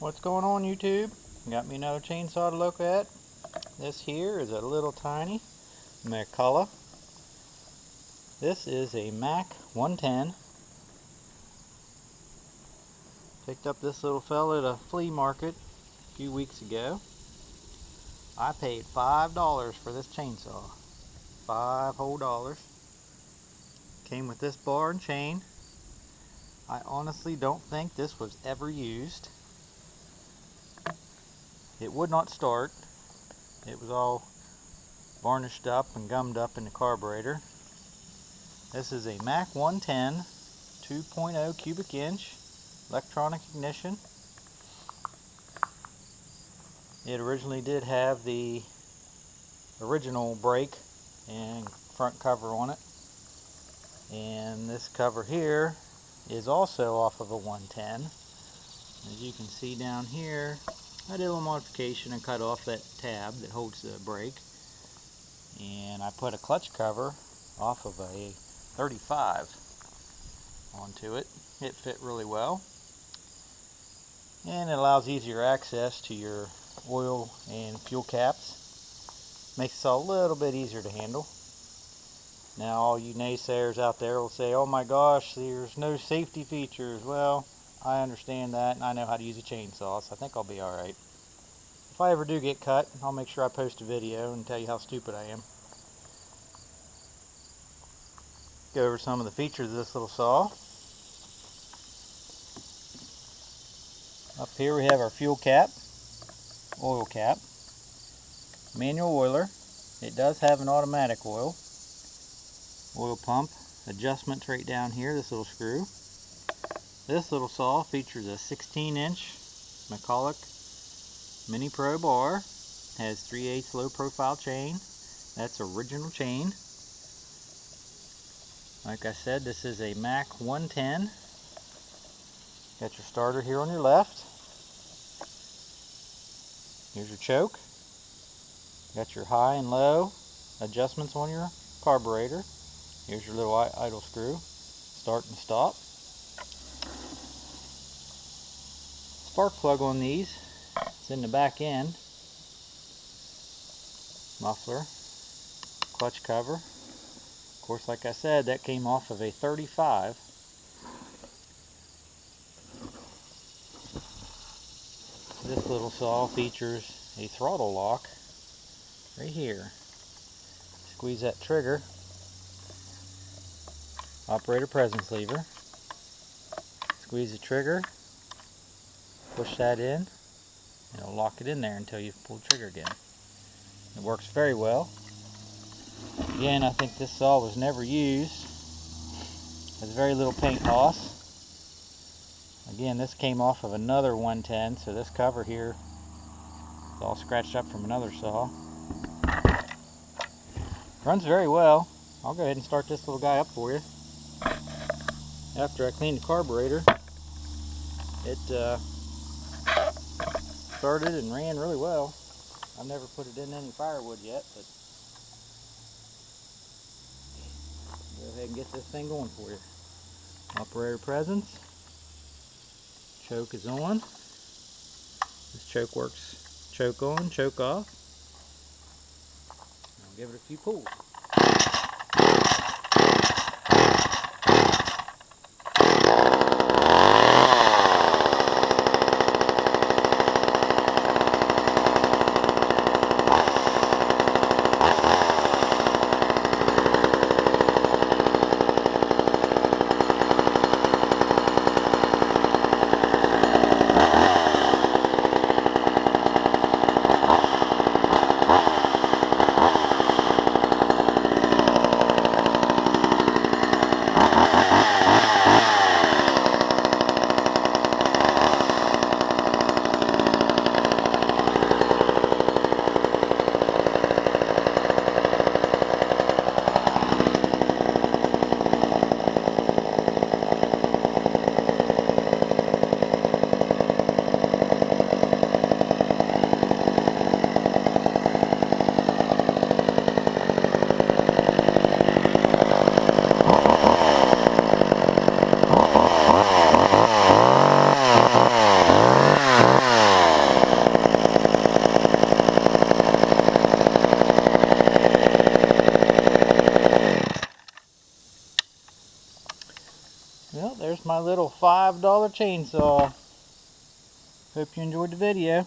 What's going on, YouTube? Got me another chainsaw to look at. This here is a little tiny Mcculloch. This is a Mac 110. Picked up this little fella at a flea market a few weeks ago. I paid $5 for this chainsaw. $5 whole. Came with this bar and chain. I honestly don't think this was ever used. It would not start. It was all varnished up and gummed up in the carburetor. This is a Mac 110 2.0 cubic inch electronic ignition. It originally did have the original brake and front cover on it, and this cover here is also off of a 110. As you can see down here, I did a little modification and cut off that tab that holds the brake, and I put a clutch cover off of a 35 onto it. It fit really well, and it allows easier access to your oil and fuel caps. Makes it a little bit easier to handle. Now all you naysayers out there will say, oh my gosh, there's no safety features. Well, I understand that, and I know how to use a chainsaw, so I think I'll be alright. If I ever do get cut, I'll make sure I post a video and tell you how stupid I am. Go over some of the features of this little saw. Up here we have our fuel cap, oil cap, manual oiler. It does have an automatic oil pump, adjustments right down here, this little screw. This little saw features a 16-inch Mcculloch Mini Pro bar, has 3/8 low profile chain. That's original chain. Like I said, this is a Mac 110. Got your starter here on your left. Here's your choke. Got your high and low adjustments on your carburetor. Here's your little idle screw, start and stop. Spark plug on these, it's in the back end. Muffler, clutch cover. Of course, like I said, that came off of a 35. This little saw features a throttle lock right here. Squeeze that trigger. Operator presence lever. Squeeze the trigger, push that in, and it'll lock it in there until you pull the trigger again. It works very well. Again, I think this saw was never used. Has very little paint loss. Again, this came off of another 110, so this cover here is all scratched up from another saw. Runs very well. I'll go ahead and start this little guy up for you. After I cleaned the carburetor, it started and ran really well. I've never put it in any firewood yet, but go ahead and get this thing going for you. Operator presence. Choke is on. This choke works choke on, choke off. I'll give it a few pulls. there's my little $5 chainsaw. Hope you enjoyed the video.